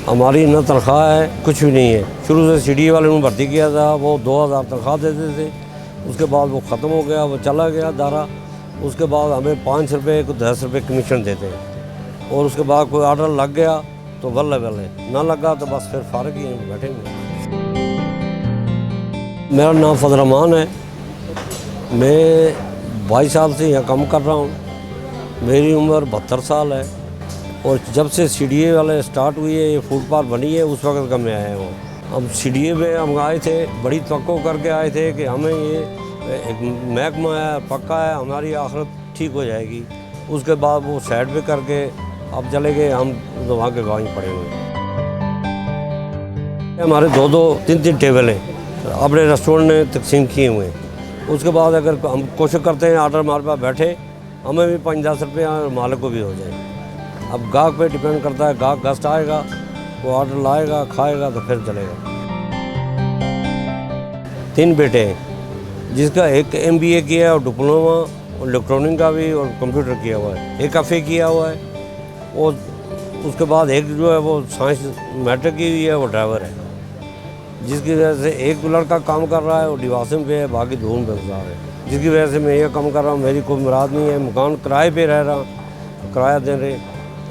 हमारी न तनख्वाह है, कुछ भी नहीं है। शुरू से सीडीए वाले ने भर्ती किया था, वो 2000 तनख्वाह देते थे। उसके बाद वो ख़त्म हो गया, वो चला गया दारा। उसके बाद हमें 5 रुपये को 10 रुपये कमीशन देते हैं। और उसके बाद कोई ऑर्डर लग गया तो बल्ले बल्ले, ना लगा तो बस फिर फारग ही बैठेंगे। मेरा नाम फजल रहमान है। मैं 22 साल से यहाँ काम कर रहा हूँ। मेरी उम्र 72 साल है। और जब से सीडीए वाले स्टार्ट हुई है, ये फूड पार्क बनी है, उस वक्त का मैं आया हूँ। हम सीडीए में हम आए थे, बड़ी तवक्को करके आए थे कि हमें ये एक महकमा है, पक्का है, हमारी आखिरत ठीक हो जाएगी। उसके बाद वो साइड पे करके अब चले गए, हम तो वहाँ के गाँव पड़े हुए। हमारे 2-2, 3-3 टेबल हैं, अपने रेस्टोरेंट ने तकसीम किए हुए हैं। उसके बाद अगर हम कोशिश करते हैं ऑर्डर हमारे पास बैठे, हमें भी 5-10 रुपये मालिक को भी हो जाए। अब गाहक पे डिपेंड करता है, गाहक गेस्ट आएगा, वो ऑर्डर लाएगा, खाएगा तो फिर चलेगा। 3 बेटे हैं, जिसका एक MBA किया है और डिप्लोमा और इलेक्ट्रॉनिक का भी और कंप्यूटर किया हुआ है। एक FA किया हुआ है। और उसके बाद एक जो है वो साइंस मैट्रिक की हुई है, वो ड्राइवर है। जिसकी वजह से एक लड़का काम कर रहा है, वो डिवासन पे है, बाकी धूम पे गुजार है। जिसकी वजह से मैं ये काम कर रहा हूँ, मेरी कोई मुराद नहीं है। मकान किराए पे रह रहा, किराया दे रहे।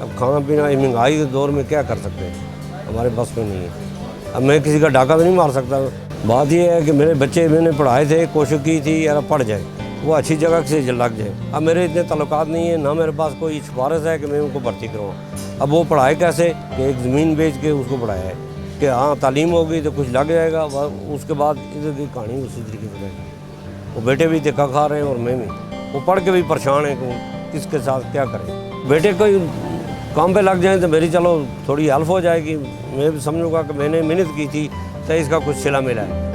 अब खाना पीना महंगाई के दौर में क्या कर सकते हैं, हमारे बस में नहीं है। अब मैं किसी का डाका तो नहीं मार सकता। बात यह है कि मेरे बच्चे मैंने पढ़ाए थे, कोशिश की थी यार पढ़ जाए, वो अच्छी जगह से लग जाए। अब मेरे इतने ताल्लुकात नहीं है, ना मेरे पास कोई सिफारिश है कि मैं उनको भर्ती कराऊँ। अब वो पढ़ाए कैसे कि एक ज़मीन बेच के उसको पढ़ाया है कि हाँ तालीम होगी तो कुछ लग जाएगा। उसके बाद इधर की कहानी उसी तरीके से रहेगी। वो बेटे भी धक्का खा रहे हैं और मैं भी। वो पढ़ के भी परेशान है कि किसके साथ क्या करें। बेटे कोई काम पे लग जाए तो मेरी चलो थोड़ी हेल्प हो जाएगी। मैं भी समझूंगा कि मैंने मेहनत की थी तो इसका कुछ सिला मिला है।